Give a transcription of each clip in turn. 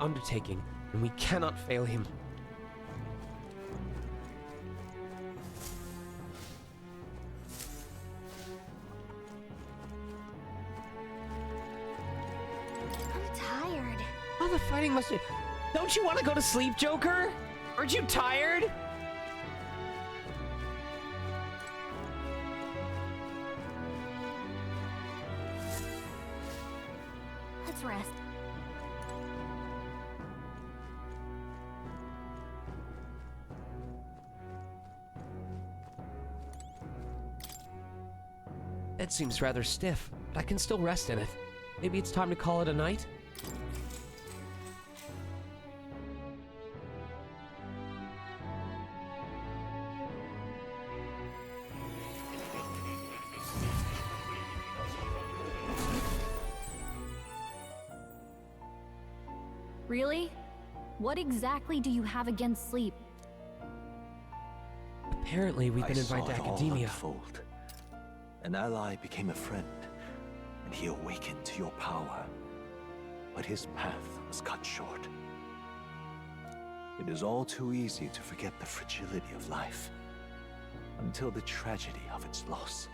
undertaking, and we cannot fail him. I'm tired. Oh, the fighting must be... Don't you want to go to sleep, Joker? Aren't you tired? Let's rest. Bed seems rather stiff, but I can still rest in it. Maybe it's time to call it a night? Really? What exactly do you have against sleep? Apparently, we've been invited to academia. Unfold. An ally became a friend, and he awakened to your power. But his path was cut short. It is all too easy to forget the fragility of life, until the tragedy of its loss.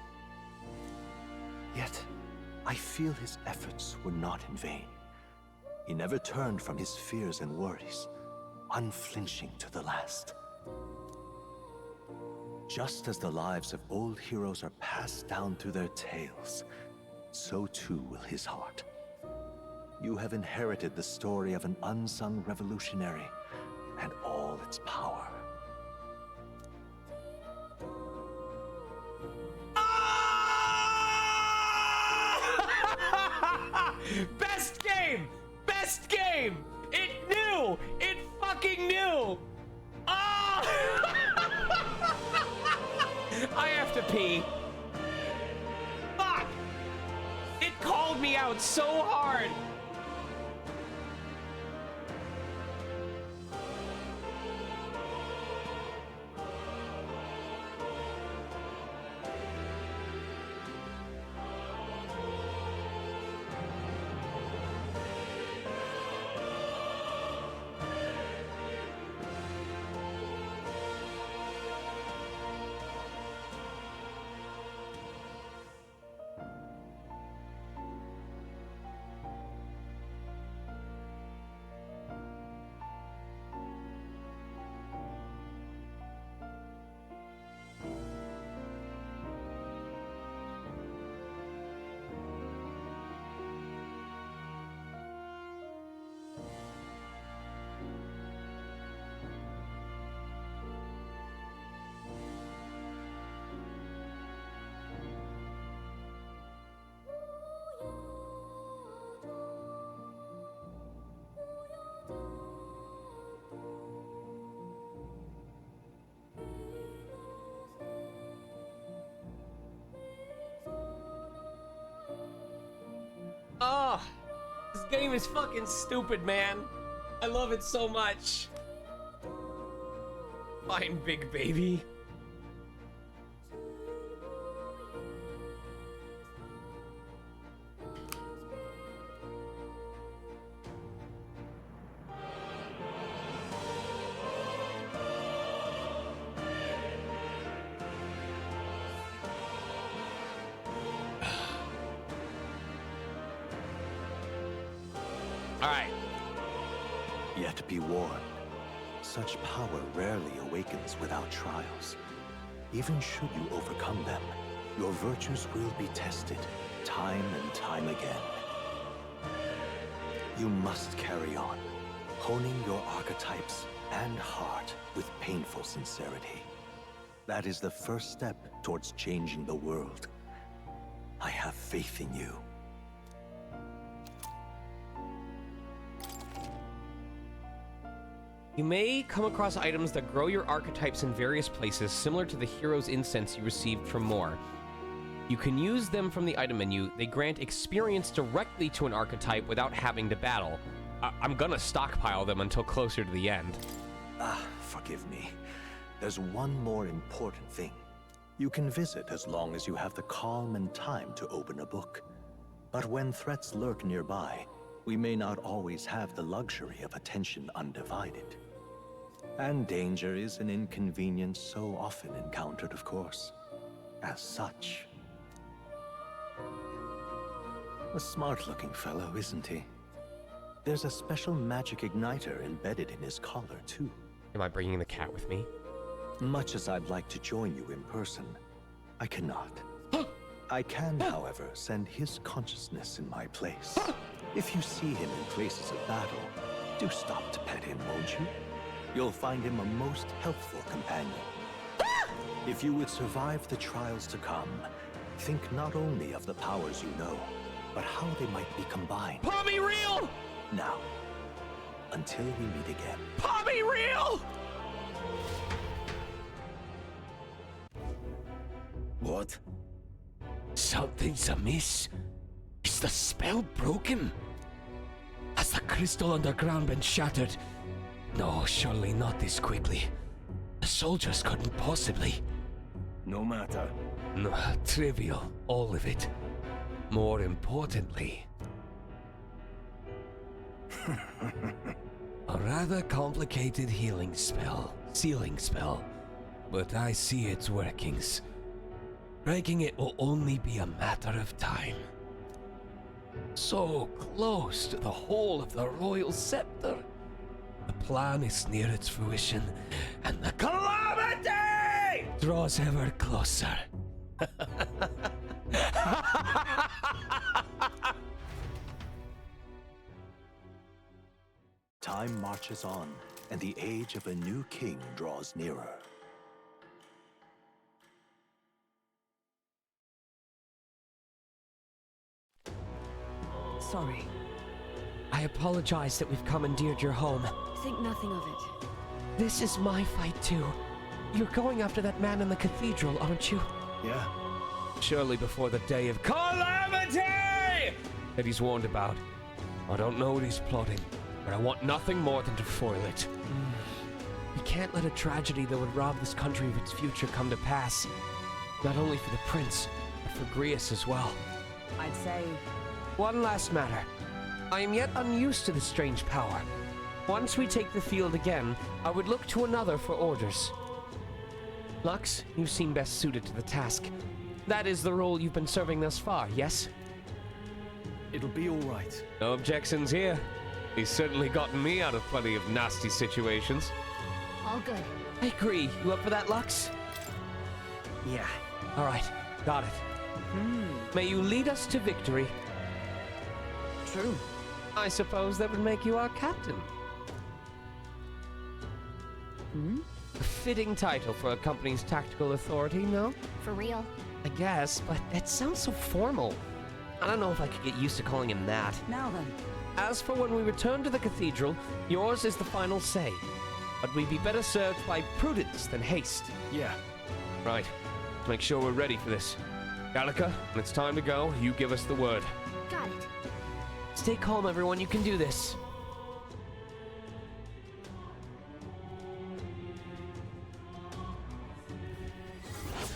Yet, I feel his efforts were not in vain. He never turned from his fears and worries, unflinching to the last. Just as the lives of old heroes are passed down through their tales, so too will his heart. You have inherited the story of an unsung revolutionary and all its power. Best game! Best game! It knew! It fucking knew! Ah! I have to pee. Fuck! It called me out so hard! Oh, this game is fucking stupid, man. I love it so much. Fine, big baby. Alright. Yet be warned, such power rarely awakens without trials. Even should you overcome them, your virtues will be tested time and time again. You must carry on, honing your archetypes and heart with painful sincerity. That is the first step towards changing the world. I have faith in you. You may come across items that grow your archetypes in various places, similar to the hero's incense you received from Moore. You can use them from the item menu. They grant experience directly to an archetype without having to battle. I'm gonna stockpile them until closer to the end. Forgive me. There's one more important thing. You can visit as long as you have the calm and time to open a book. But when threats lurk nearby, We may not always have the luxury of attention undivided. And danger is an inconvenience so often encountered, of course. As such. A smart-looking fellow, isn't he? There's a special magic igniter embedded in his collar, too. Am I bringing the cat with me? Much as I'd like to join you in person, I cannot. I can, however, send his consciousness in my place. If you see him in places of battle, do stop to pet him, won't you? You'll find him a most helpful companion. If you would survive the trials to come, think not only of the powers you know, but how they might be combined. Pommy real! Now, until we meet again. Pommy real! What? Something's amiss. Is the spell broken? Has the crystal underground been shattered? No, surely not this quickly. The soldiers couldn't possibly. No matter. No, trivial, all of it. More importantly... a rather complicated healing spell, sealing spell, but I see its workings. Breaking it will only be a matter of time. So close to the whole of the royal scepter. The plan is near its fruition, and the calamity draws ever closer. Time marches on, and the age of a new king draws nearer. Sorry. I apologize that we've commandeered your home. Think nothing of it. This is my fight too. You're going after that man in the cathedral, aren't you? Yeah. Surely before the day of calamity that he's warned about. I don't know what he's plotting, but I want nothing more than to foil it. We can't let a tragedy that would rob this country of its future come to pass. Not only for the prince, but for Grius as well. I'd say... One last matter. I am yet unused to this strange power. Once we take the field again, I would look to another for orders. Lux, you seem best suited to the task. That is the role you've been serving thus far, yes? It'll be all right. No objections here. He's certainly gotten me out of plenty of nasty situations. All good. I agree. You up for that, Lux? Yeah. All right, got it. May you lead us to victory. True. I suppose that would make you our captain. A fitting title for a company's tactical authority, no? For real. I guess, but that sounds so formal. I don't know if I could get used to calling him that. Now then. As for when we return to the cathedral, yours is the final say. But we'd be better served by prudence than haste. Yeah. Right. Let's make sure we're ready for this. Gallica, when it's time to go, you give us the word. Got it. Stay calm, everyone. You can do this.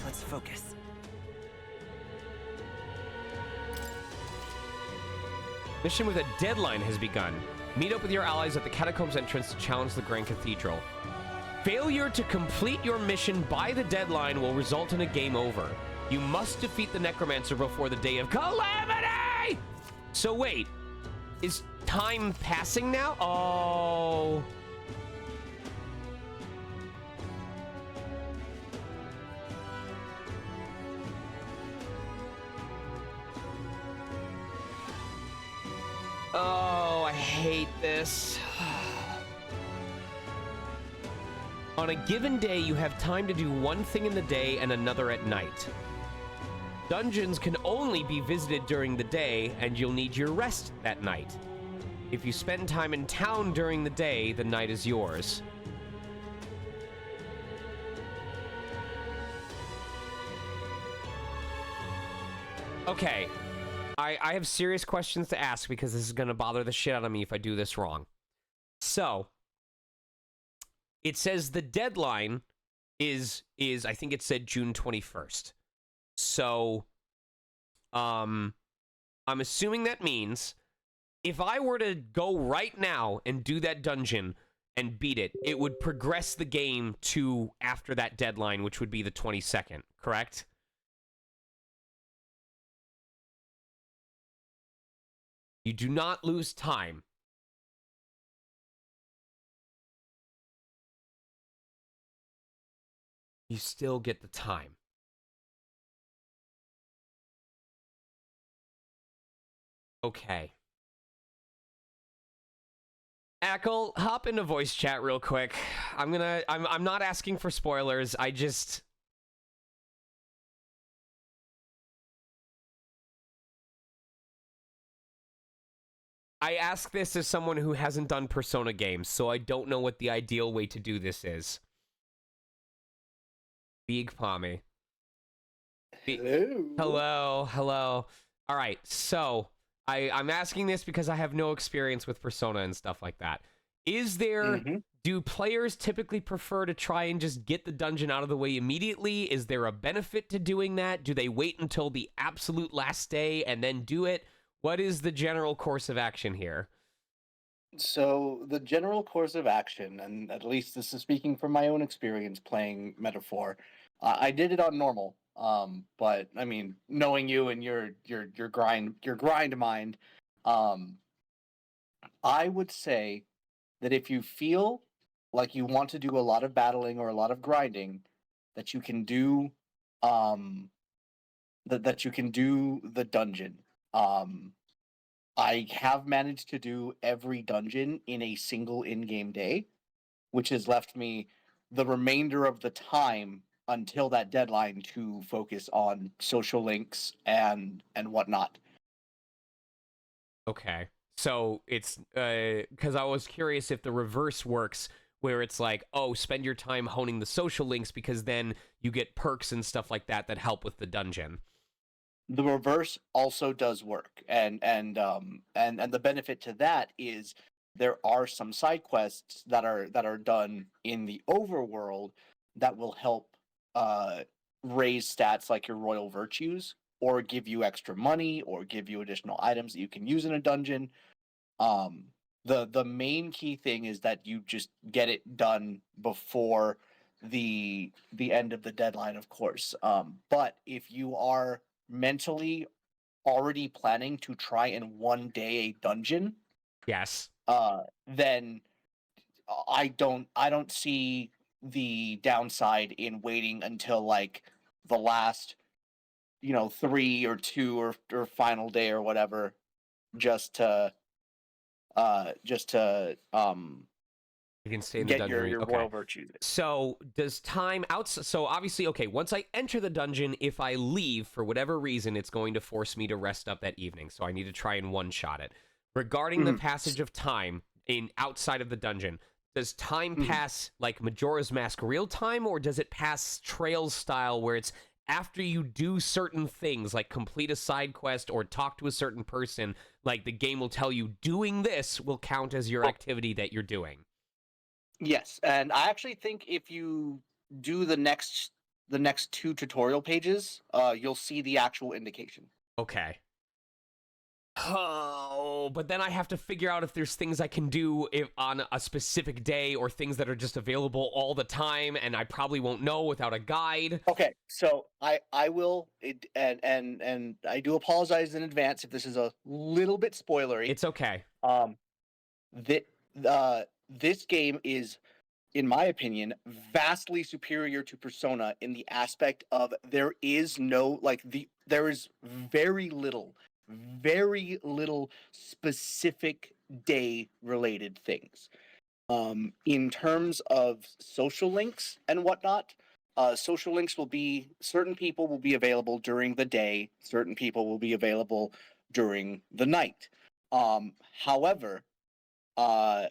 Let's focus. Mission with a deadline has begun. Meet up with your allies at the catacombs entrance to challenge the Grand Cathedral. Failure to complete your mission by the deadline will result in a game over. You must defeat the Necromancer before the day of calamity! So wait, is time passing now? Oh. Oh, I hate this. On a given day, you have time to do one thing in the day and another at night. Dungeons can only be visited during the day, and you'll need your rest that night. If you spend time in town during the day, the night is yours. Okay. I have serious questions to ask because this is going to bother the shit out of me if I do this wrong. So, it says the deadline is I think it said June 21st. So, I'm assuming that means if I were to go right now and do that dungeon and beat it, it would progress the game to after that deadline, which would be the 22nd, correct? You do not lose time. You still get the time. Okay. Ackle, hop into voice chat real quick. I'm not asking for spoilers. I ask this as someone who hasn't done Persona games, so I don't know what the ideal way to do this is. Big Pommy. Hello. Hello. All right, so I'm asking this because I have no experience with Persona and stuff like that. Is there, do players typically prefer to try and just get the dungeon out of the way immediately? Is there a benefit to doing that? Do they wait until the absolute last day and then do it? What is the general course of action here? So the general course of action, and at least this is speaking from my own experience playing Metaphor, I did it on normal. But I mean, knowing you and your grind mind, um, I would say that if you feel like you want to do a lot of battling or a lot of grinding, that you can do that you can do the dungeon. Um, I have managed to do every dungeon in a single in-game day, which has left me the remainder of the time until that deadline to focus on social links and whatnot. Okay. So it's because I was curious if the reverse works, where it's like, oh, spend your time honing the social links because then you get perks and stuff like that that help with the dungeon. The reverse also does work, and the benefit to that is there are some side quests that are done in the overworld that will help uh raise stats like your royal virtues, or give you extra money, or give you additional items that you can use in a dungeon. um the main key thing is that you just get it done before the end of the deadline, of course. But if you are mentally already planning to try in one day a dungeon, Yes. then I don't see the downside in waiting until like the last, 3 or 2 or final day or whatever, just to You can stay in the get dungeon. your Okay. royal virtues. So does time out? So obviously, okay, once I enter the dungeon, if I leave for whatever reason, it's going to force me to rest up that evening. So I need to try and one-shot it. Regarding the passage of time in outside of the dungeon, does time pass like Majora's Mask real time, or does it pass Trails style where it's after you do certain things, like complete a side quest or talk to a certain person, like the game will tell you doing this will count as your activity that you're doing? Yes, and I actually think if you do the next 2 tutorial pages, you'll see the actual indication. Okay. Oh, but then I have to figure out if there's things I can do on a specific day or things that are just available all the time, and I probably won't know without a guide. Okay, so I will and I do apologize in advance if this is a little bit spoilery. It's okay. That this game is, in my opinion, vastly superior to Persona in the aspect of there is very little specific day related things. In terms of social links and whatnot, social links will be, certain people will be available during the day, certain people will be available during the night. However, uh,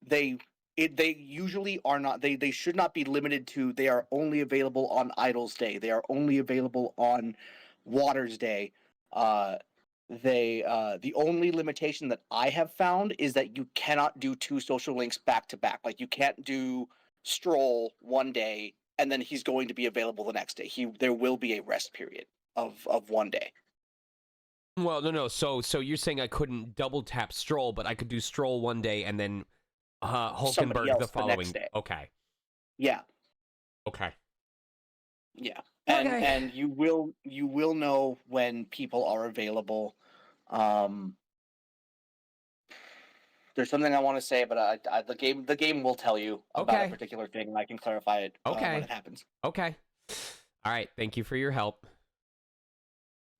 they they usually are not, they should not be limited to, they are only available on Idol's Day, they are only available on Water's Day. uh the only limitation that I have found is that you cannot do 2 social links back to back. Like, you can't do Stroll one day and then he's going to be available the next day. There will be a rest period of one day. Well, no. So you're saying I couldn't double tap Stroll, but I could do Stroll one day and then Somebody Hulkenberg else the the following next day. Okay. Yeah. Okay. Yeah. And Okay. and you will know when people are available. There's something I want to say, but the game will tell you about Okay. a particular thing, and I can clarify it Okay. when it happens. Okay. All right. Thank you for your help.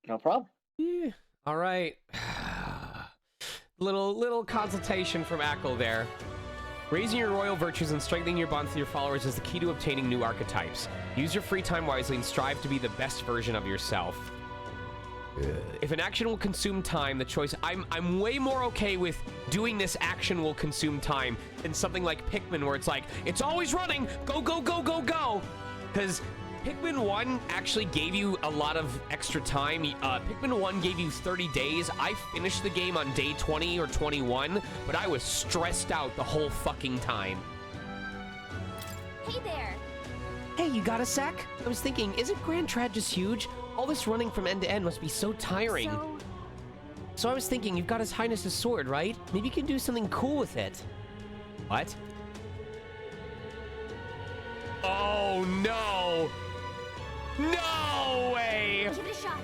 No problem. Yeah. All right. little consultation from Ackle there. Raising your royal virtues and strengthening your bonds with your followers is the key to obtaining new archetypes. Use your free time wisely and strive to be the best version of yourself. If an action will consume time, the choice... I'm way more okay with doing this action will consume time than something like Pikmin, where it's like, it's always running, go, go, go, go, go. Because Pikmin 1 actually gave you a lot of extra time. Pikmin 1 gave you 30 days. I finished the game on day 20 or 21, but I was stressed out the whole fucking time. Hey there. Hey, you got a sec? I was thinking, isn't Grand Trad just huge? All this running from end to end must be so tiring. So I was thinking, you've got His Highness's sword, right? Maybe you can do something cool with it. What? Oh, no! No way! Give it a shot.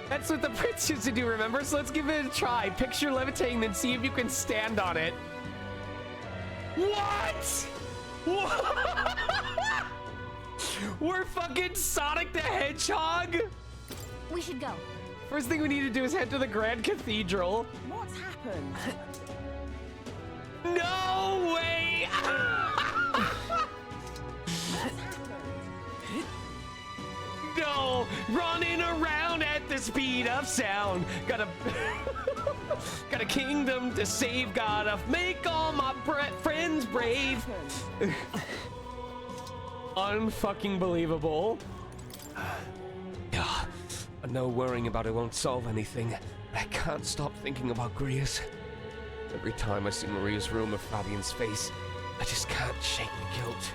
That's what the prince used to do, remember? So let's give it a try. Picture levitating, then see if you can stand on it. What? What? We're fucking Sonic the Hedgehog? We should go. First thing we need to do is head to the Grand Cathedral. What's happened? No way! No! Running around at the speed of sound. Got a kingdom to save. Gotta make all my friends brave. Unfucking believable. Yeah, I know worrying about it won't solve anything. I can't stop thinking about Grius. Every time I see Maria's room or Fabian's face, I just can't shake the guilt.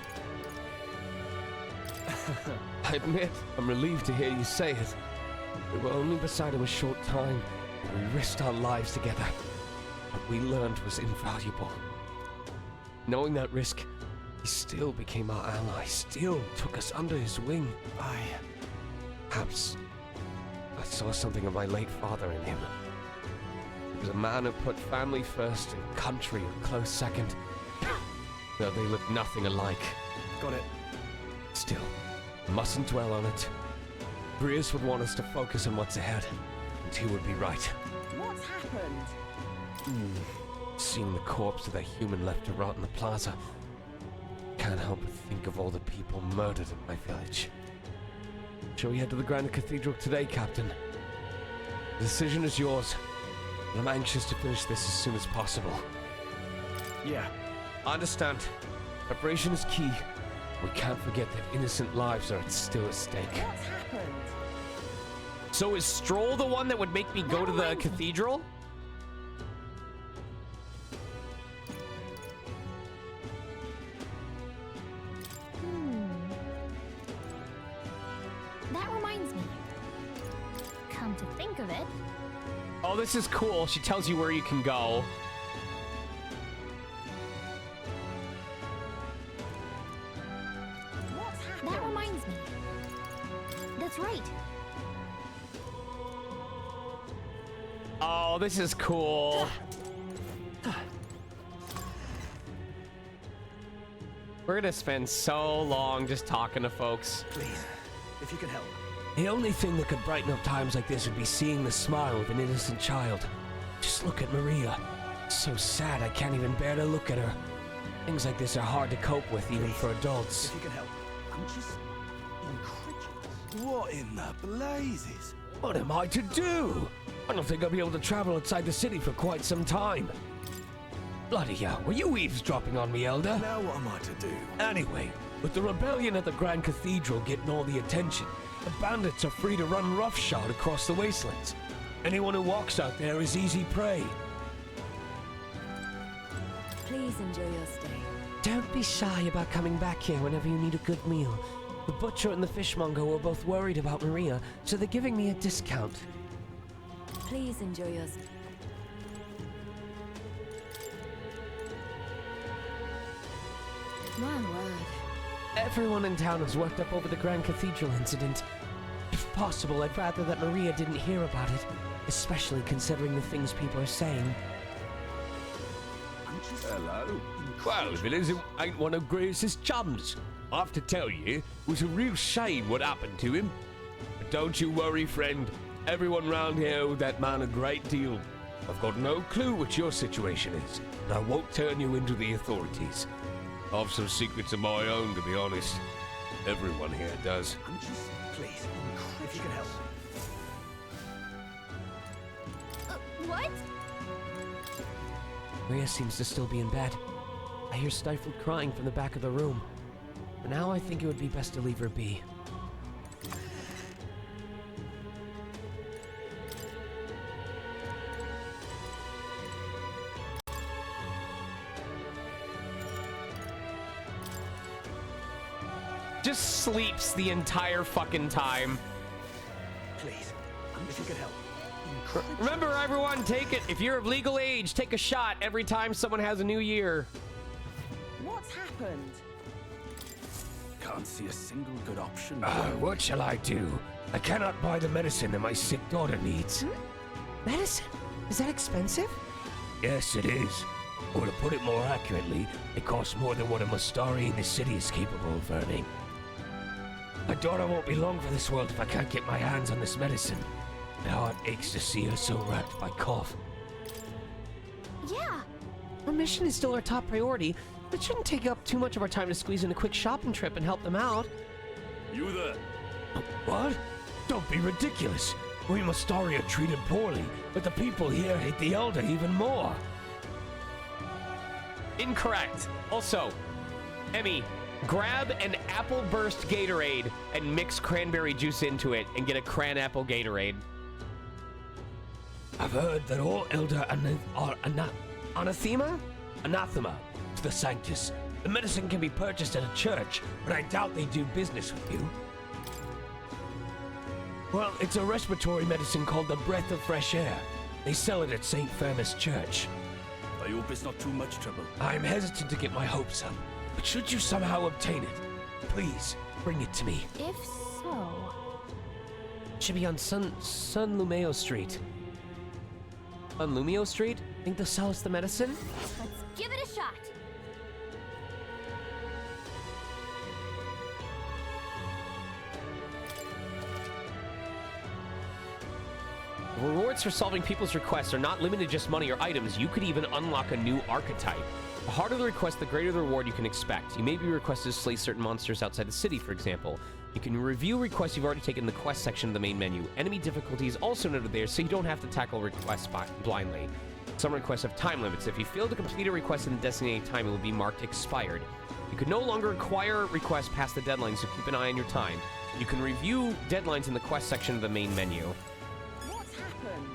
I admit, I'm relieved to hear you say it. We were only beside him a short time, and we risked our lives together. What we learned was invaluable. Knowing that risk, he still became our ally, still took us under his wing. Perhaps I saw something of my late father in him. He was a man who put family first and country a close second, though they looked nothing alike. Got it. Still, mustn't dwell on it. Grius would want us to focus on what's ahead, and he would be right. What's happened? Seeing the corpse of that human left to rot in the plaza, can't help but think of all the people murdered in my village. Shall we head to the Grand Cathedral today, Captain? The decision is yours, and I'm anxious to finish this as soon as possible. Yeah. I understand. Preparation is key. We can't forget that innocent lives are still at stake. What's happened? So is Stroll the one that would make me go to the cathedral? That reminds me. Come to think of it, Oh, this is cool. She tells you where you can go. What's happened? that reminds me. That's right. Oh, this is cool. We're gonna spend so long just talking to folks. Please, if you can help. The only thing that could brighten up times like this would be seeing the smile of an innocent child. Just look at Maria. So sad I can't even bear to look at her. Things like this are hard to cope with even for adults. If you can help. I'm just incredulous. What in the blazes? What am I to do? I don't think I'll be able to travel outside the city for quite some time. Bloody hell, were you eavesdropping on me, Elder? Now what am I to do? Anyway, with the rebellion at the Grand Cathedral getting all the attention, the bandits are free to run roughshod across the wastelands. Anyone who walks out there is easy prey. Please enjoy your stay. Don't be shy about coming back here whenever you need a good meal. The butcher and the fishmonger were both worried about Maria, so they're giving me a discount. Please enjoy your stay. My word. Everyone in town is worked up over the Grand Cathedral incident. If possible, I'd rather that Maria didn't hear about it, especially considering the things people are saying. Hello. Well, if it ain't one of Grace's chums. I have to tell you, it was a real shame what happened to him. But don't you worry, friend. Everyone round here owed that man a great deal. I've got no clue what your situation is, and I won't turn you into the authorities. I've some secrets of my own, to be honest. Everyone here does. Please, if you can help. What? Maria seems to still be in bed. I hear stifled crying from the back of the room. For now, I think it would be best to leave her be. Just sleeps the entire fucking time. Please, if you can help. Remember, everyone, take it. If you're of legal age, take a shot every time someone has a new year. What's happened? Can't see a single good option. What shall I do? I cannot buy the medicine that my sick daughter needs. Medicine? Is that expensive? Yes, it is. Or to put it more accurately, it costs more than what a Mustari in the city is capable of earning. My daughter won't be long for this world if I can't get my hands on this medicine. My heart aches to see her so racked by cough. Yeah. Our mission is still our top priority, but it shouldn't take up too much of our time to squeeze in a quick shopping trip and help them out. You there? What? Don't be ridiculous. We Mustari are treated poorly, but the people here hate the Elder even more. Incorrect. Also, Emmy, grab an apple burst Gatorade and mix cranberry juice into it and get a cran apple Gatorade. I've heard that all Elder are anathema to the Sanctus. The medicine can be purchased at a church, but I doubt they do business with you. Well, it's a respiratory medicine called the Breath of Fresh Air. They sell it at St. Firmus Church. I hope it's not too much trouble. I'm hesitant to get my hopes up, but should you somehow obtain it, please bring it to me. If so. Should be on San Lumeo Street. On Lumio Street? Think they'll sell us the medicine? Let's give it a shot. Rewards for solving people's requests are not limited to just money or items. You could even unlock a new archetype. The harder the request, the greater the reward you can expect. You may be requested to slay certain monsters outside the city, for example. You can review requests you've already taken in the quest section of the main menu. Enemy difficulty is also noted there, so you don't have to tackle requests blindly. Some requests have time limits. If you fail to complete a request in the designated time, it will be marked expired. You can no longer acquire requests past the deadline, so keep an eye on your time. You can review deadlines in the quest section of the main menu. What's happened?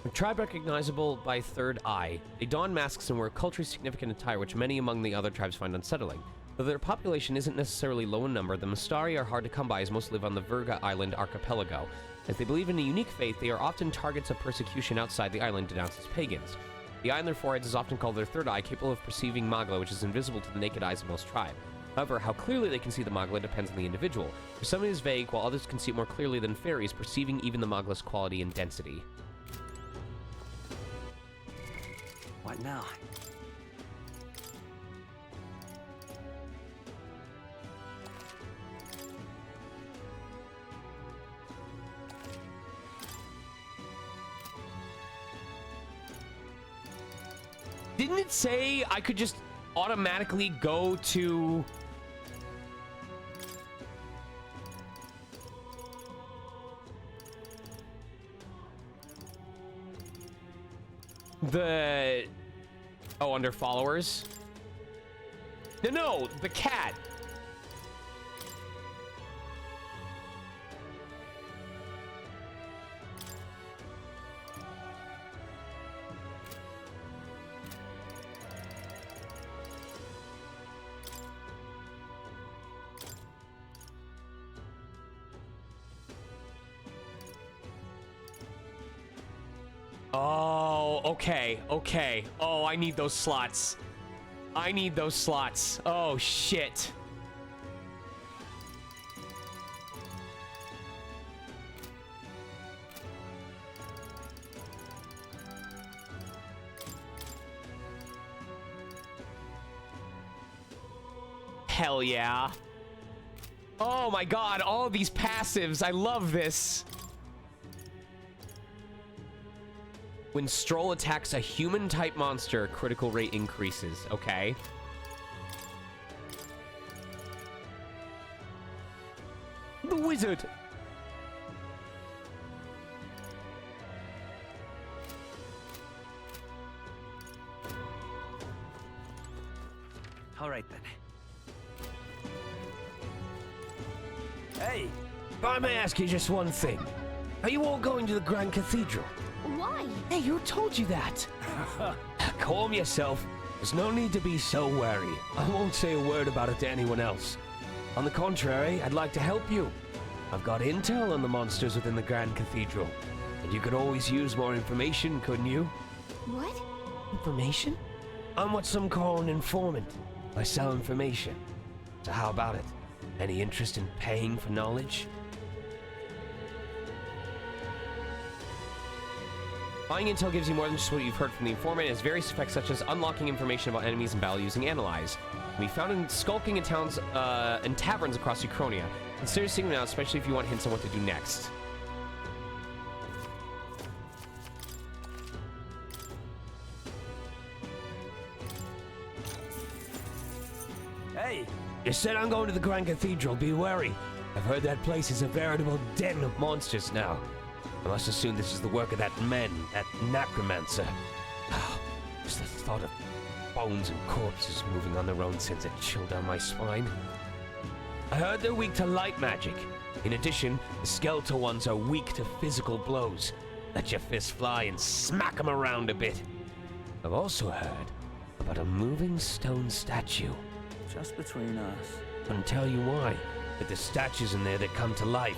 A tribe recognizable by third eye. They don masks and wear culturally significant attire, which many among the other tribes find unsettling. Though their population isn't necessarily low in number, the Mustari are hard to come by as most live on the Virga Island archipelago. As they believe in a unique faith, they are often targets of persecution outside the island denounced as pagans. The eye on their foreheads is often called their third eye, capable of perceiving Magla, which is invisible to the naked eyes of most tribe. However, how clearly they can see the Magla depends on the individual. For some it is vague, while others can see it more clearly than fairies, perceiving even the Magla's quality and density. What now? Didn't it say I could just automatically go to... the... Oh, under followers? No, the cat. Oh, okay, okay. Oh, I need those slots. I need those slots. Oh, shit. Hell yeah. Oh my god, all these passives. I love this. When Stroll attacks a human-type monster, critical rate increases. Okay. The wizard. All right then. Hey, If I may ask you just one thing. Are you all going to the Grand Cathedral? Why? Hey, who told you that? Calm yourself. There's no need to be so wary. I won't say a word about it to anyone else. On the contrary, I'd like to help you. I've got intel on the monsters within the Grand Cathedral. And you could always use more information, couldn't you? What? Information? I'm what some call an informant. I sell information. So how about it? Any interest in paying for knowledge? Buying intel gives you more than just what you've heard from the informant. It has various effects such as unlocking information about enemies and battle using Analyze. It can be found in skulking in towns and taverns across Uchronia. Consider seeking them out, especially if you want hints on what to do next. hey, You said I'm going to the Grand Cathedral. Be wary. I've heard that place is a veritable den of monsters now. I must assume this is the work of that necromancer. Just the thought of bones and corpses moving on their own sends a chill down my spine. I heard they're weak to light magic. In addition, the skeletal ones are weak to physical blows. Let your fist fly and smack them around a bit. I've also heard about a moving stone statue. just between us. Couldn't tell you why, but there's statues in there that come to life.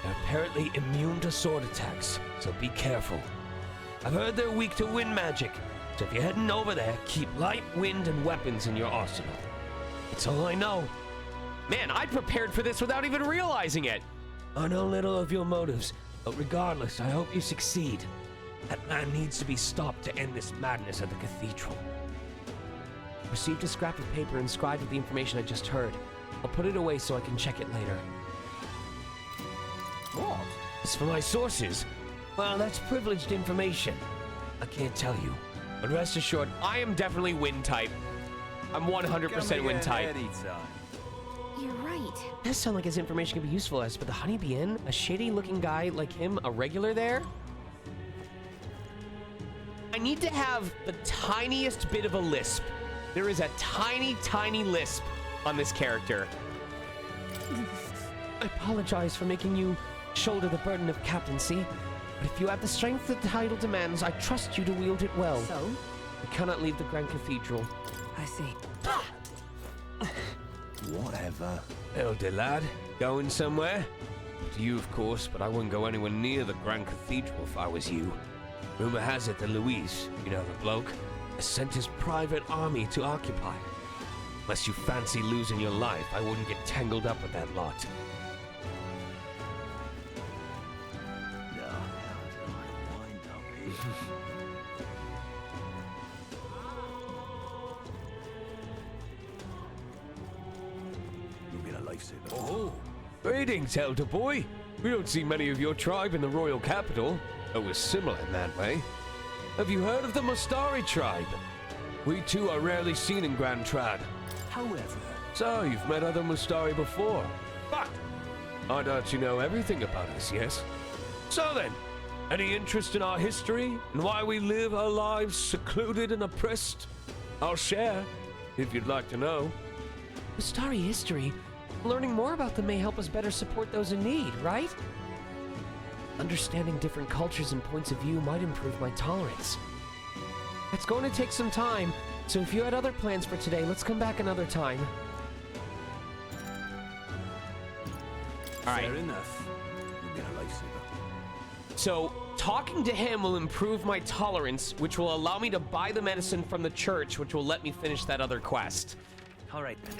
They're apparently immune to sword attacks, so be careful. I've heard they're weak to wind magic, so if you're heading over there, keep light, wind, and weapons in your arsenal. That's all I know. Man, I prepared for this without even realizing it. I know little of your motives, but regardless, I hope you succeed. That man needs to be stopped to end this madness at the cathedral. Received a scrap of paper inscribed with the information I just heard. I'll put it away so I can check it later. What? It's for my sources. Well, that's privileged information. I can't tell you. But rest assured, I am definitely wind type. I'm 100% wind type. You're right. Does sound like his information could be useful as, but the Honeybee Inn, a shady-looking guy like him, a regular there? I need to have the tiniest bit of a lisp. There is a tiny, tiny lisp on this character. I apologize for making you shoulder the burden of captaincy, but if you have the strength that the title demands, I trust you to wield it well. So? I cannot leave the Grand Cathedral. I see. Whatever. Elder lad, going somewhere? To you, of course, but I wouldn't go anywhere near the Grand Cathedral if I was you. Rumor has it that Luis, you know the bloke, has sent his private army to occupy it. Unless you fancy losing your life, I wouldn't get tangled up with that lot. Now, how do I wind up here? You've been a lifesaver. Oh, greetings, elder boy. We don't see many of your tribe in the royal capital. It was similar in that way. Have you heard of the Mustari tribe? We too are rarely seen in Grand Trad. However, So, you've met other Mustari before. But I doubt you know everything about us, yes? So then, any interest in our history and why we live our lives secluded and oppressed? I'll share, if you'd like to know. Mustari history. Learning more about them may help us better support those in need, right? Understanding different cultures and points of view might improve my tolerance. It's going to take some time, so if you had other plans for today, let's come back another time. All right. fair enough. You've been a lifesaver. So, Talking to him will improve my tolerance, which will allow me to buy the medicine from the church, which will let me finish that other quest. All right, then.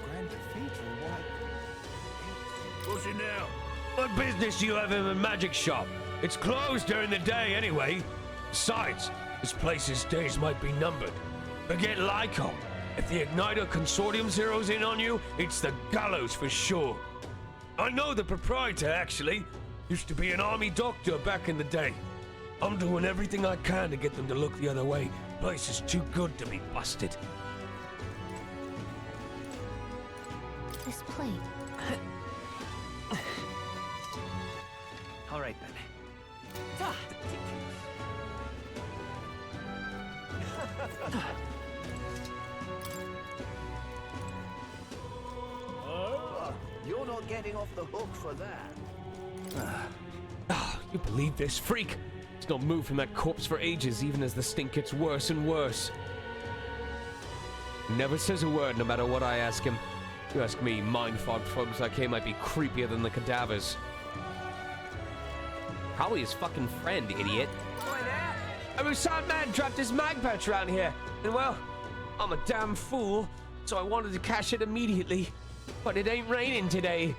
Grand Cathedral, why? What's it now? What business do you have in a magic shop? It's closed during the day anyway. Besides, this place's days might be numbered. Forget Lyco. If the Igniter Consortium zeroes in on you, it's the gallows for sure. I know the proprietor, actually. Used to be an army doctor back in the day. I'm doing everything I can to get them to look the other way. Place is too good to be busted. This plate. All right, then. You're not getting off the hook for that. You believe this, freak? He's not moved from that corpse for ages, even as the stink gets worse and worse. Never says a word, no matter what I ask him. You ask me, mind-fogged folks like him might be creepier than the cadavers. Probably his fucking friend, idiot. A Musant man dropped his mag patch around here, and well, I'm a damn fool, so I wanted to cash it immediately. But it ain't raining today.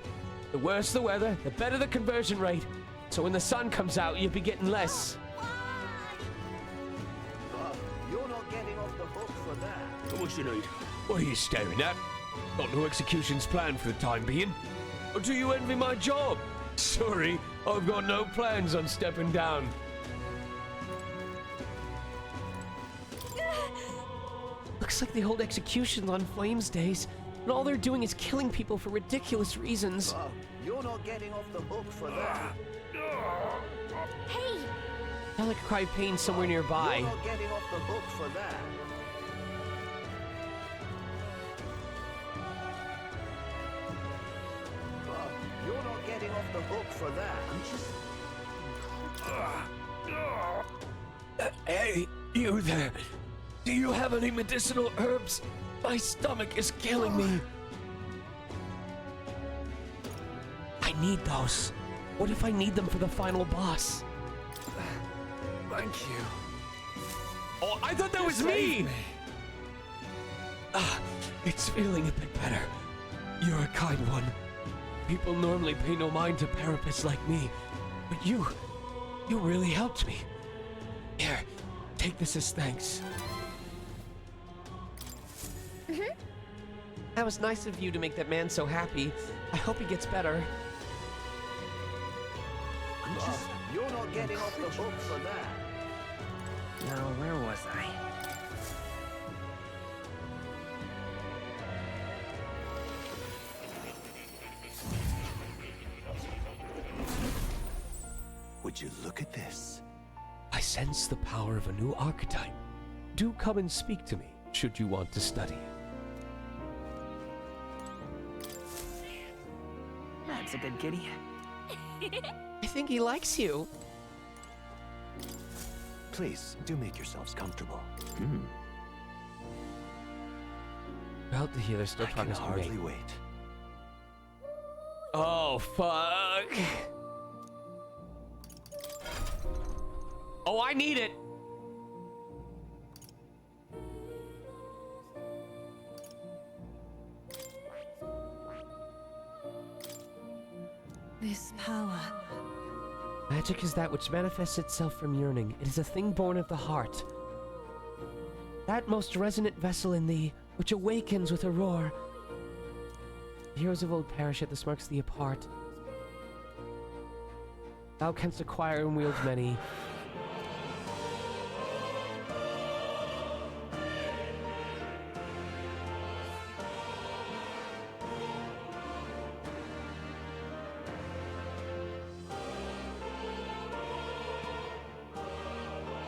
The worse the weather, the better the conversion rate. So when the sun comes out, you'll be getting less. You're not getting off the hook for that. What you need? What are you staring at? Got no executions planned for the time being. Or do you envy my job? Sorry, I've got no plans on stepping down. Looks like they hold executions on Flames Days, and all they're doing is killing people for ridiculous reasons. You're not getting off the hook for that. Hey! Sound like a cry of pain somewhere nearby. You're not getting off the hook for that. You're not getting off the hook for that. Hey, you there. Do you have any medicinal herbs? My stomach is killing me. I need those. What if I need them for the final boss? Thank you. Oh, I thought that was me! It's feeling a bit better. You're a kind one. People normally pay no mind to parapists like me, but you really helped me. Here, take this as thanks. That was nice of you to make that man so happy. I hope he gets better. You're not getting off the hook for that. Now, where was I? Would you look at this? I sense the power of a new archetype. Do come and speak to me, should you want to study it. That's a good kitty. I think he likes you. Please, do make yourselves comfortable. Proud to hear there's still I can progress to be hardly made. wait. Oh, fuck. Oh, I need it. This power. Magic is that which manifests itself from yearning. It is a thing born of the heart. That most resonant vessel in thee, which awakens with a roar. The heroes of old perish, yet this marks thee apart. Thou canst acquire and wield many.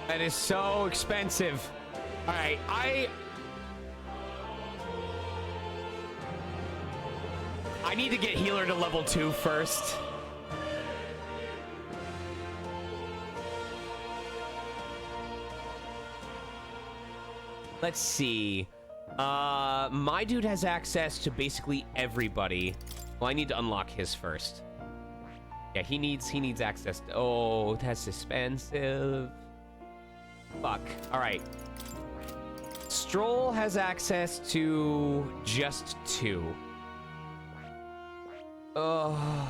That is so expensive. All right, I need to get healer to level 2 first. Let's see. My dude has access to basically everybody. Well, I need to unlock his first. Yeah, he needs access to, oh, that's expensive. Fuck. All right. Stroll has access to just 2. Oh.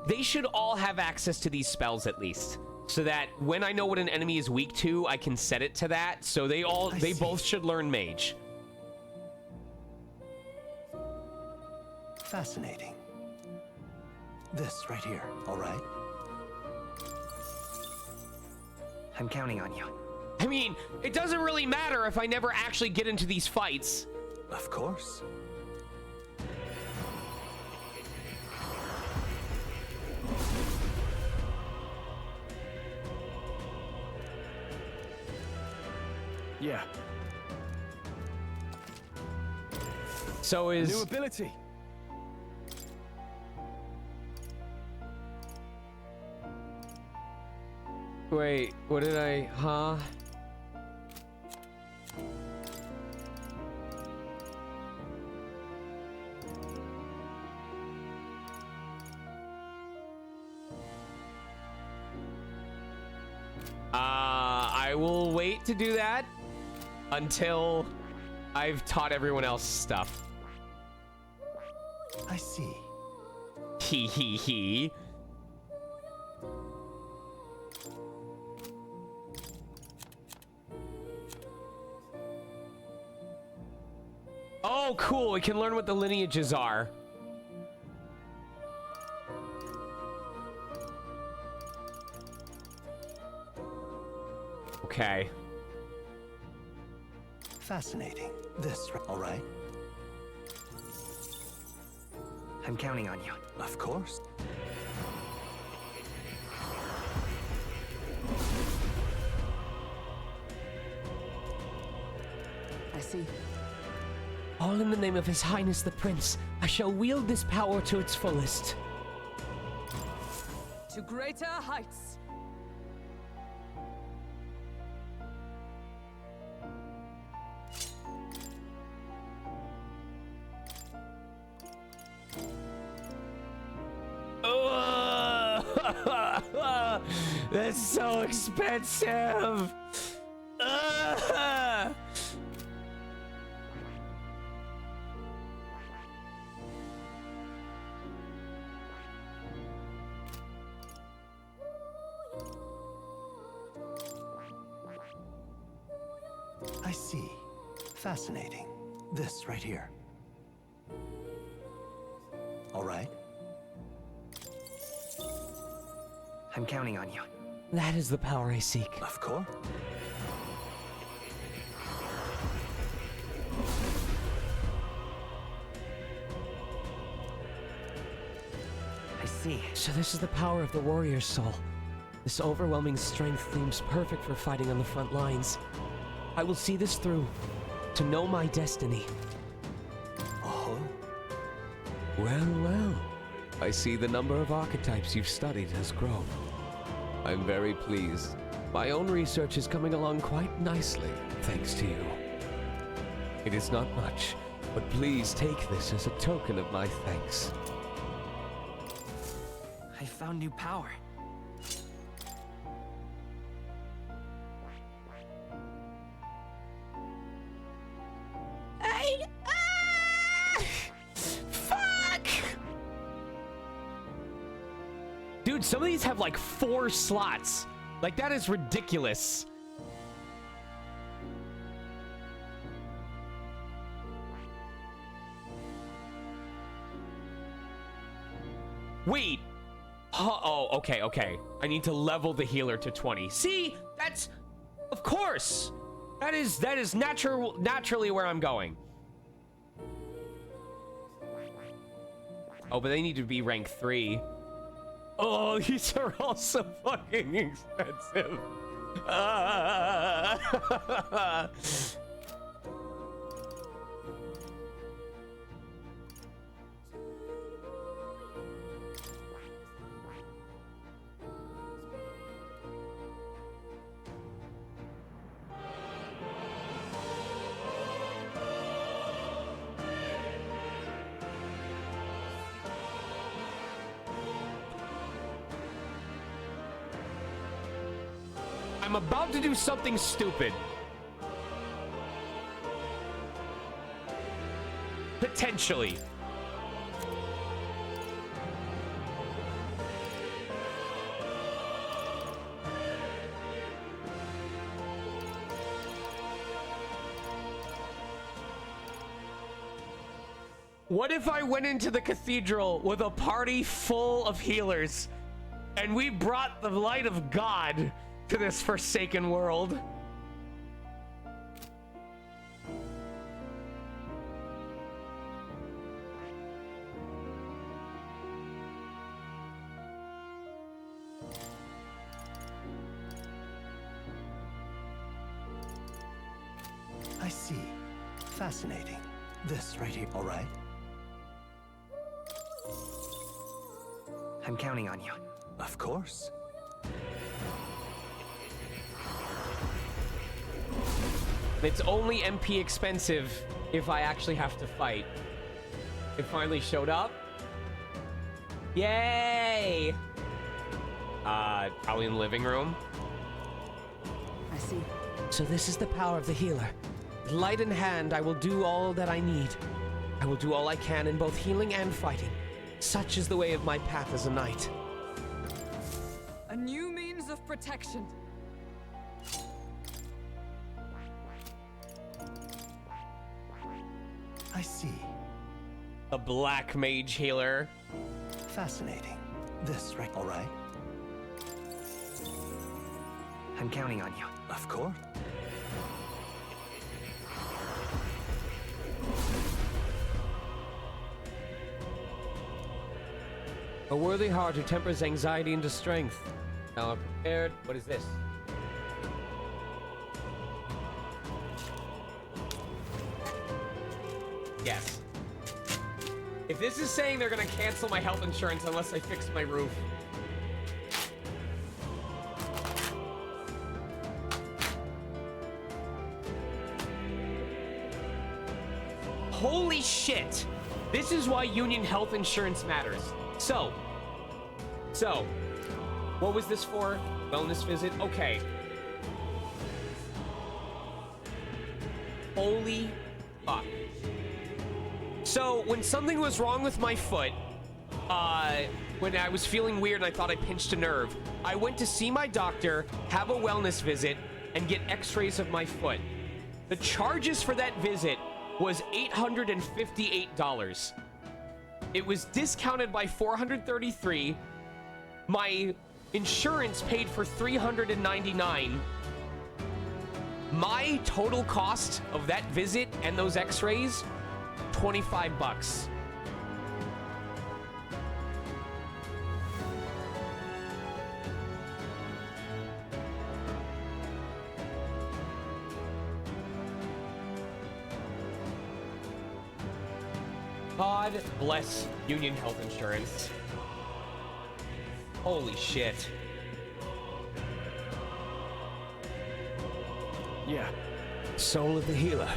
They should all have access to these spells at least, so that when I know what an enemy is weak to, I can set it to that. So they both should learn mage. Fascinating. This right here, all right? I'm counting on you. I mean, it doesn't really matter if I never actually get into these fights. Of course. Yeah. So is New ability. Wait, what did I, huh? I will wait to do that until I've taught everyone else stuff. I see. He. Oh, cool. We can learn what the lineages are. Okay. Fascinating. This, all right? I'm counting on you. Of course. I see. All in the name of His Highness the Prince, I shall wield this power to its fullest. To greater heights. That's so expensive. I see. Fascinating. This right here. All right? I'm counting on you. That is the power I seek. Of course. I see. So this is the power of the warrior's soul. This overwhelming strength seems perfect for fighting on the front lines. I will see this through, to know my destiny. Oh? Well. I see the number of archetypes you've studied has grown. I'm very pleased. My own research is coming along quite nicely, thanks to you. It is not much, but please take this as a token of my thanks. I found new power. Fuck! Dude, some of these have like 4 slots. Like, that is ridiculous. Wait. Oh, okay. I need to level the healer to 20. See? That's... Of course! That is naturally where I'm going. Oh, but they need to be rank 3. Oh, these are all so fucking expensive. I'm about to do something stupid. Potentially. What if I went into the cathedral with a party full of healers and we brought the light of God to this forsaken world? I see. Fascinating. This right here, all right? I'm counting on you. Of course. It's only MP expensive if I actually have to fight. It finally showed up. Yay! Probably in the living room. I see. So this is the power of the healer. With light in hand, I will do all that I need. I will do all I can in both healing and fighting. Such is the way of my path as a knight. A new means of protection. I see. A black mage healer. Fascinating. This right, all right? I'm counting on you. Of course. A worthy heart who tempers anxiety into strength. Now I'm prepared. What is this? Yes. If this is saying they're gonna cancel my health insurance unless I fix my roof. Holy shit! This is why union health insurance matters. So, what was this for? Wellness visit? Okay. Holy fuck. So, when something was wrong with my foot, when I was feeling weird and I thought I pinched a nerve, I went to see my doctor, have a wellness visit, and get x-rays of my foot. The charges for that visit was $858. It was discounted by $433. My insurance paid for $399. My total cost of that visit and those x-rays, $25. God bless Union Health Insurance. Holy shit. Yeah. Soul of the healer.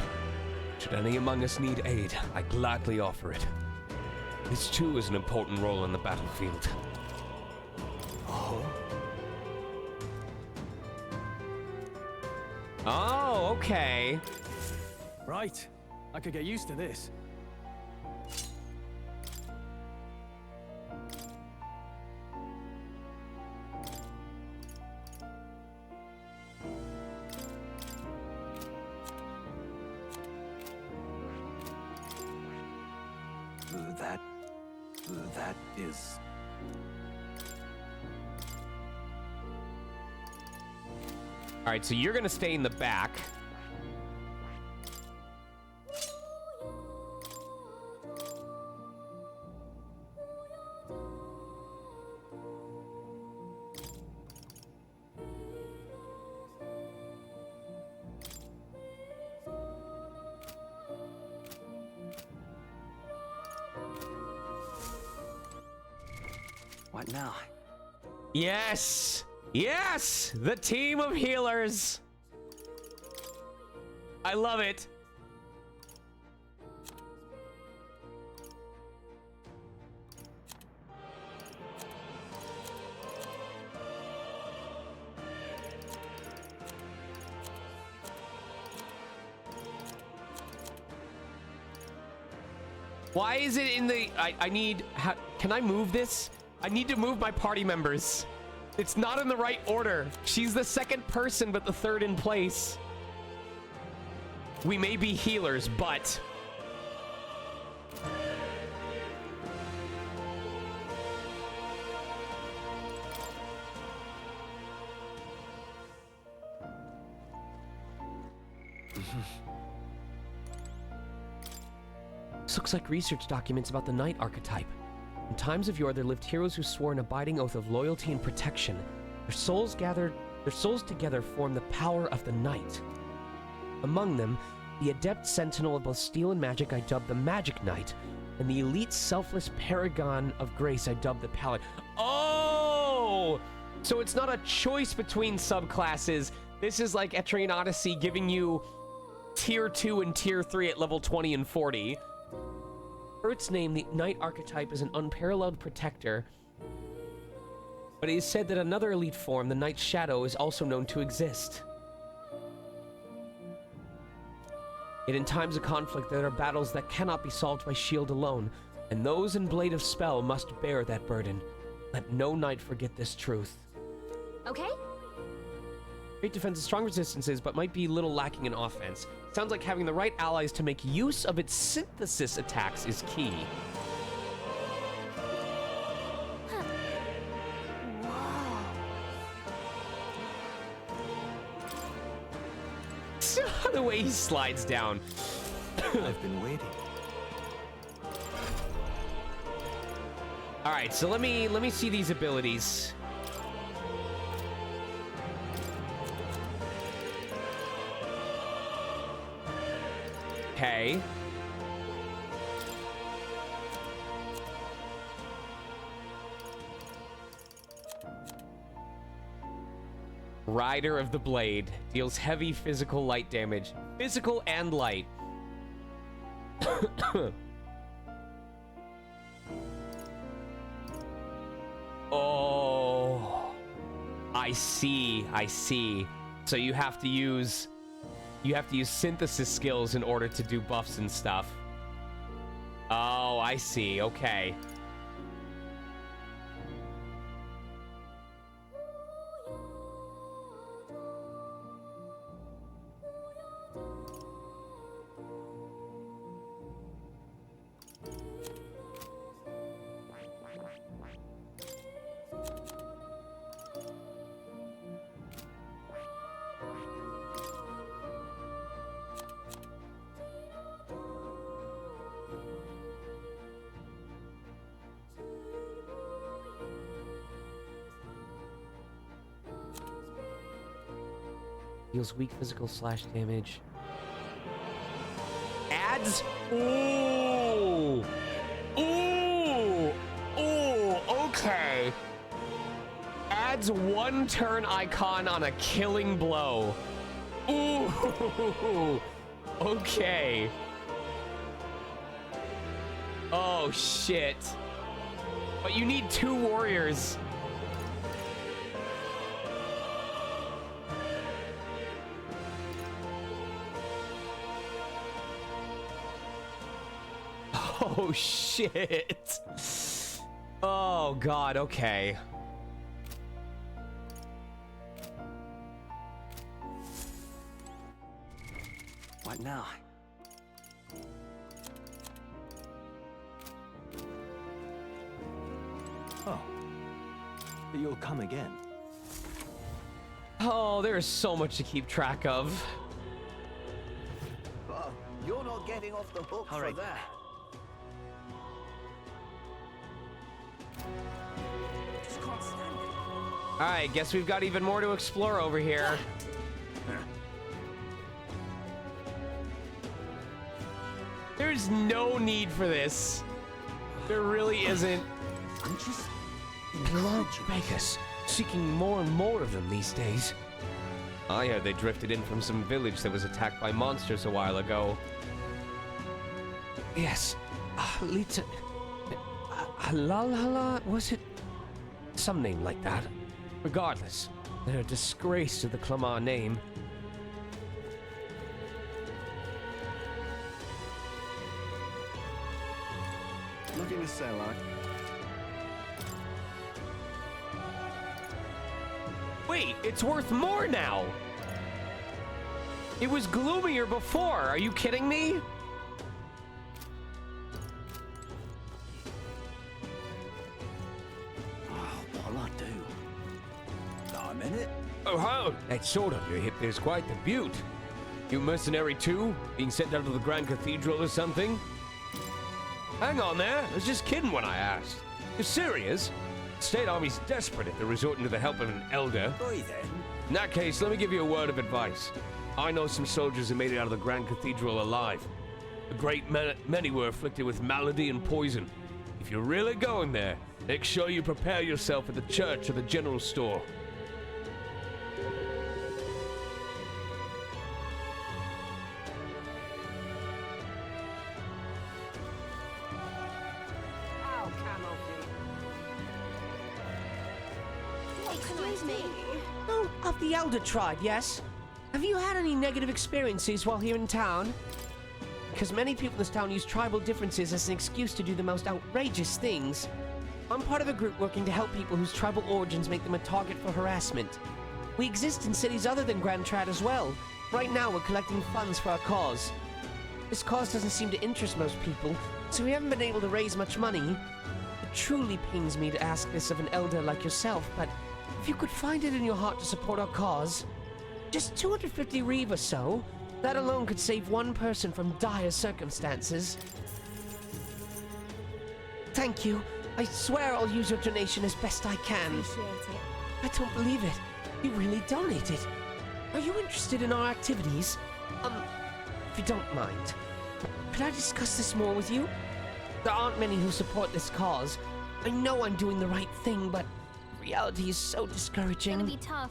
Should any among us need aid, I gladly offer it. This too is an important role in the battlefield. Oh, okay. Right. I could get used to this. That is... All right, so you're gonna stay in the back. What now? Yes! Yes! The team of healers! I love it. Why is it in the... I need... can I move this? I need to move my party members. It's not in the right order. She's the second person, but the third in place. We may be healers, but... This looks like research documents about the Knight archetype. In times of yore, there lived heroes who swore an abiding oath of loyalty and protection. Their souls together formed the power of the Knight. Among them, the adept sentinel of both steel and magic I dubbed the Magic Knight, and the elite selfless paragon of grace I dubbed the Paladin. Oh! So it's not a choice between subclasses. This is like Etrian Odyssey giving you tier 2 and tier 3 at level 20 and 40. For its name, the Knight archetype is an unparalleled protector, but it is said that another elite form, the Knight's Shadow, is also known to exist. Yet in times of conflict, there are battles that cannot be solved by shield alone, and those in Blade of Spell must bear that burden. Let no knight forget this truth. Okay? Great defense and strong resistances, but might be a little lacking in offense. Sounds like having the right allies to make use of its synthesis attacks is key. The way he slides down. I've been waiting. All right, so let me see these abilities. Okay. Rider of the Blade deals heavy physical light damage. Physical and light. Oh. I see. So you have to use synthesis skills in order to do buffs and stuff. Oh, I see. Okay. Deals weak physical slash damage. Adds? Ooh! Ooh! Ooh! Okay. Adds 1 turn icon on a killing blow. Ooh! Okay. Oh, shit. But you need 2 warriors. Oh, shit. Oh, God, okay. What now? Oh. You'll come again. Oh, there's so much to keep track of. Well, you're not getting off the hook for that. Just can't stand it. All right, guess we've got even more to explore over here. There's no need for this. There really isn't. I'm just Large beggars, seeking more and more of them these days. I heard they drifted in from some village that was attacked by monsters a while ago. Yes, Lita... Halala, was it? Some name like that. Regardless, they're a disgrace to the Clamar name. Nothing to sell, Wait, it's worth more now! It was gloomier before, are you kidding me? What'll I do? I'm in it. Oh, how? That sword on your hip is quite the beaut. You mercenary too? Being sent out of the Grand Cathedral or something? Hang on there, I was just kidding when I asked. You're serious? The State Army's desperate if they're resorting to the help of an elder. Oi then. In that case, let me give you a word of advice. I know some soldiers who made it out of the Grand Cathedral alive. A great many were afflicted with malady and poison. If you're really going there, make sure you prepare yourself at the church or the general store. Excuse me. Oh, of the Elder tribe, yes? Have you had any negative experiences while here in town? Because many people in this town use tribal differences as an excuse to do the most outrageous things. I'm part of a group working to help people whose tribal origins make them a target for harassment. We exist in cities other than Grand Trad as well. Right now, we're collecting funds for our cause. This cause doesn't seem to interest most people, so we haven't been able to raise much money. It truly pains me to ask this of an elder like yourself, but if you could find it in your heart to support our cause, just 250 reeve or so, that alone could save one person from dire circumstances. Thank you. I swear I'll use your donation as best I can. Appreciate it. I don't believe it. You really donated. Are you interested in our activities? If you don't mind, could I discuss this more with you? There aren't many who support this cause. I know I'm doing the right thing, but reality is so discouraging. Gonna be tough.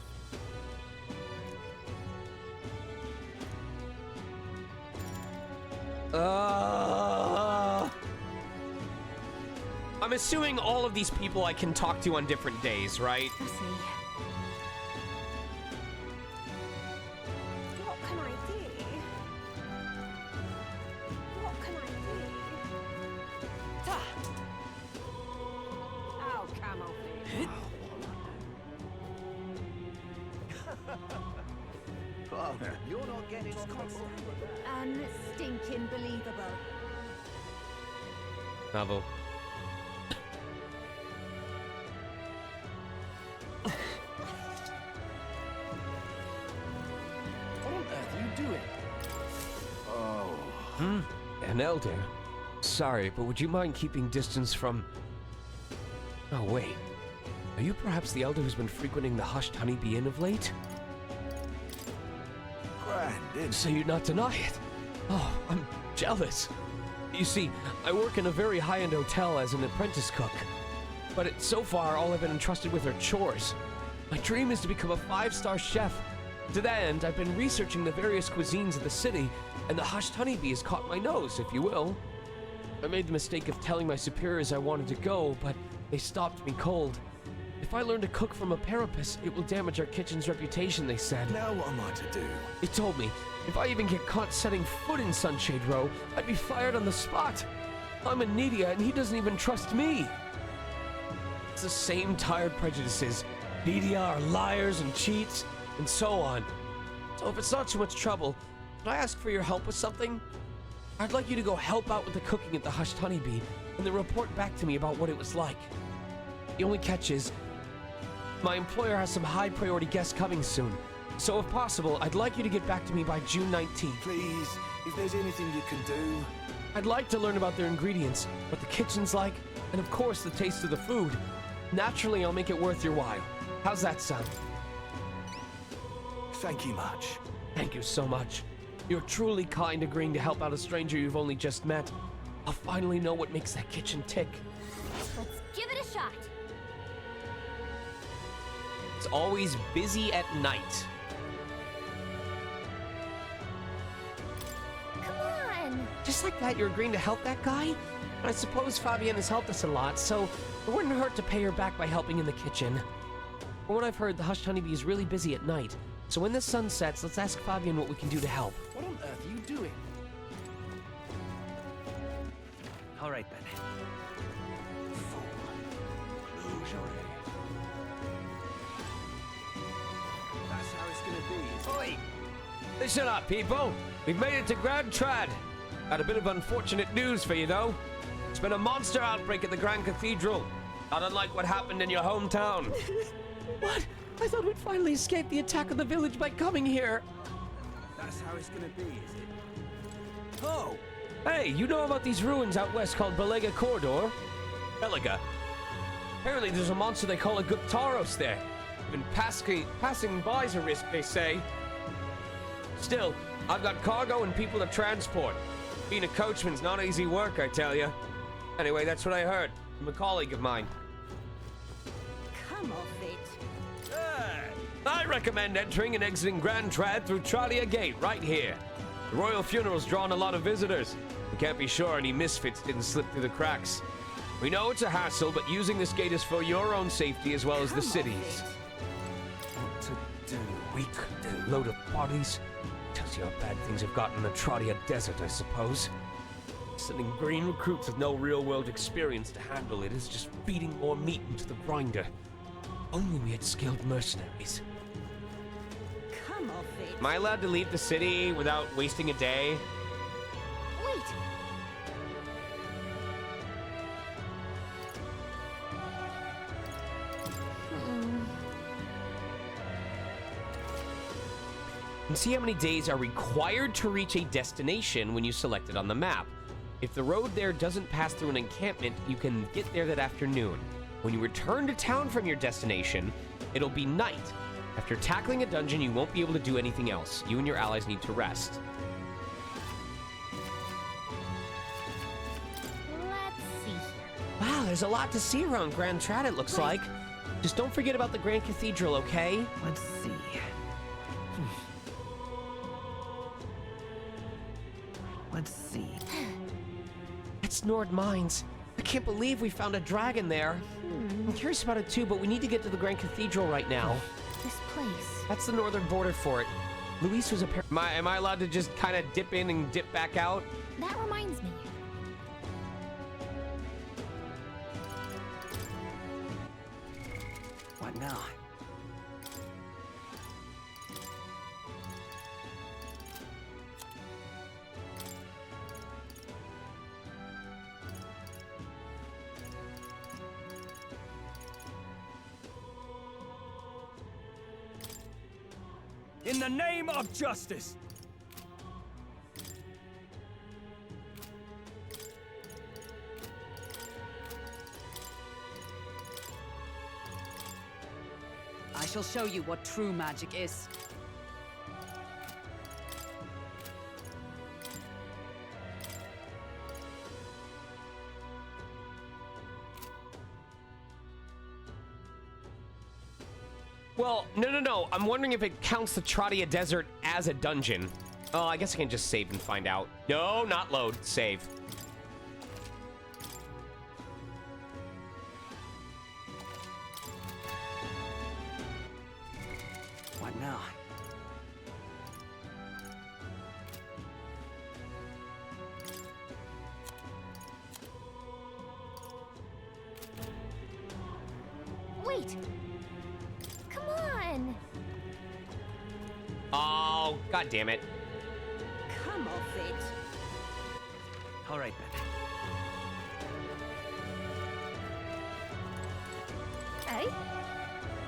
I'm assuming all of these people I can talk to on different days, right? I see. What can I do? What can I do? Ow, camouflage. Oh, you're not getting off the hook for that. Stinking believable. Bravo. What on earth are you doing? Oh. An elder? Sorry, but would you mind keeping distance from... Oh, wait. Are you perhaps the elder who's been frequenting the Hushed Honeybee Inn of late? Brandon. So you'd not deny it? Oh, I'm jealous. You see, I work in a very high-end hotel as an apprentice cook. But so far, all I've been entrusted with are chores. My dream is to become a 5-star chef. To that end, I've been researching the various cuisines of the city, and the Hushed Honeybee has caught my nose, if you will. I made the mistake of telling my superiors I wanted to go, but they stopped me cold. If I learn to cook from a parapet, it will damage our kitchen's reputation, they said. Now what am I to do? They told me, if I even get caught setting foot in Sunshade Row, I'd be fired on the spot. I'm a Nidia, and he doesn't even trust me. It's the same tired prejudices. Nidia are liars and cheats, and so on. So if it's not too much trouble, could I ask for your help with something? I'd like you to go help out with the cooking at the Hushed Honeybee, and then report back to me about what it was like. The only catch is, my employer has some high priority guests coming soon. So if possible, I'd like you to get back to me by June 19th. Please, if there's anything you can do. I'd like to learn about their ingredients, what the kitchen's like, and of course the taste of the food. Naturally, I'll make it worth your while. How's that sound? Thank you much. Thank you so much. You're truly kind agreeing to help out a stranger you've only just met. I'll finally know what makes that kitchen tick. Let's give it a shot. It's always busy at night. Come on. Just like that, you're agreeing to help that guy? I suppose Fabienne has helped us a lot, so it wouldn't hurt to pay her back by helping in the kitchen. From what I've heard, the Hushed Honeybee is really busy at night, so when the sun sets, let's ask Fabienne what we can do to help. What on earth are you doing? All right, then. lingerie. That's how it's gonna be. Oi! Listen up, people. We've made it to Grand Trad. Got a bit of unfortunate news for you, though. There's been a monster outbreak at the Grand Cathedral. Not unlike what happened in your hometown. What? I thought we'd finally escape the attack of the village by coming here. That's how it's gonna be, is it? Oh! Hey, you know about these ruins out west called Belega Corridor? Belega. Apparently there's a monster they call a Guptaros there. Even passing by's a risk, they say. Still, I've got cargo and people to transport. Being a coachman's not easy work, I tell you. Anyway, that's what I heard from a colleague of mine. Come off it. I recommend entering and exiting Grand Trad through Tralia Gate right here. The royal funeral's drawn a lot of visitors. We can't be sure any misfits didn't slip through the cracks. We know it's a hassle, but using this gate is for your own safety as well as the city's. What to do? We could do. Load of bodies. Tells you how bad things have gotten in the Tradia Desert, I suppose. Sending green recruits with no real-world experience to handle it is just feeding more meat into the grinder. Only we had skilled mercenaries. Come off it. Am I allowed to leave the city without wasting a day? Wait! And see how many days are required to reach a destination when you select it on the map. If the road there doesn't pass through an encampment, you can get there that afternoon. When you return to town from your destination, it'll be night. After tackling a dungeon, you won't be able to do anything else. You and your allies need to rest. Let's see here. Wow, there's a lot to see around Grand Trad, it looks like. Just don't forget about the Grand Cathedral, okay? Let's see. Let's see. That's Nord Mines. I can't believe we found a dragon there. I'm curious about it too, but we need to get to the Grand Cathedral right now. This place. That's the northern border for it. Luis was am I allowed to just kind of dip in and dip back out? That reminds me. What now? In the name of justice! I shall show you what true magic is. Well, no. I'm wondering if it counts the Tradia Desert as a dungeon. Oh, I guess I can just save and find out. No, not load. Save. What now? Wait! Come on! Oh, god damn it. Come off it. All right then. Eh?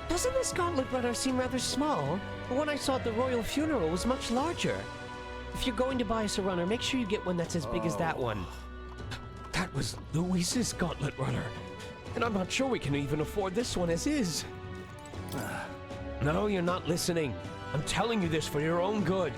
Doesn't this gauntlet runner seem rather small? The one I saw at the royal funeral was much larger. If you're going to buy us a runner, make sure you get one that's as big as that one. That was Luis's gauntlet runner. And I'm not sure we can even afford this one as is. No, you're not listening. I'm telling you this for your own good.